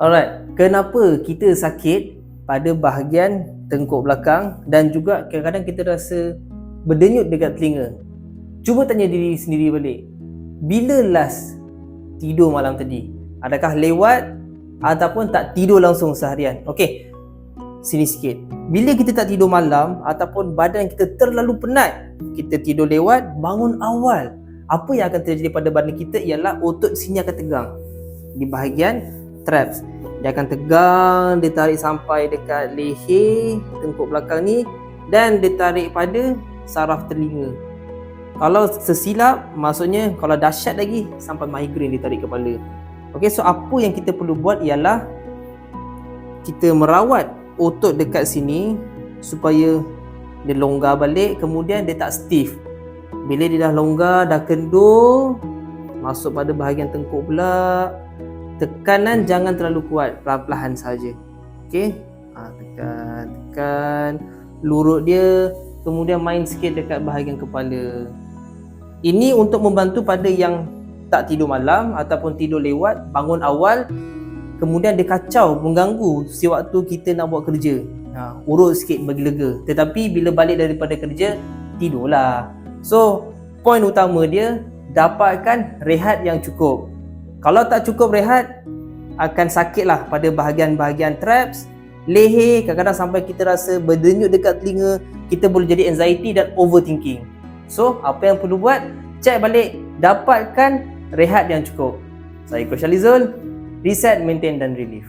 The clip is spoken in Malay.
Alright, kenapa kita sakit pada bahagian tengkuk belakang dan juga kadang-kadang kita rasa berdenyut dekat telinga? Cuba tanya diri sendiri balik. Bila last tidur malam tadi? Adakah lewat ataupun tak tidur langsung seharian? Okey, sini sikit. Bila kita tak tidur malam ataupun badan kita terlalu penat, kita tidur lewat, bangun awal, apa yang akan terjadi pada badan kita ialah otot sini akan tegang di bahagian traps. Dia akan tegang, dia tarik sampai dekat leher, tengkuk belakang ni, dan dia tarik pada saraf telinga. Kalau tersilap, maksudnya kalau dahsyat lagi, sampai migraine dia tarik kepala. Okey, so apa yang kita perlu buat ialah kita merawat otot dekat sini supaya dia longgar balik, kemudian dia tak stiff. Bila dia dah longgar, dah kendur, masuk pada bahagian tengkuk pula, tekanan jangan terlalu kuat, perlahan-lahan saja. Okey, tekan lurut dia, kemudian main sikit dekat bahagian kepala. Ini untuk membantu pada yang tak tidur malam ataupun tidur lewat, bangun awal, kemudian dia kacau, mengganggu sewaktu kita nak buat kerja. Urut sikit bagi lega. Tetapi bila balik daripada kerja, tidurlah. So, poin utama dia, dapatkan rehat yang cukup. Kalau tak cukup rehat, akan sakitlah pada bahagian-bahagian traps, leher, kadang-kadang sampai kita rasa berdenyut dekat telinga, kita boleh jadi anxiety dan overthinking. So, apa yang perlu buat? Cek balik, dapatkan rehat yang cukup. Saya Coach Alizul, reset, maintain dan relief.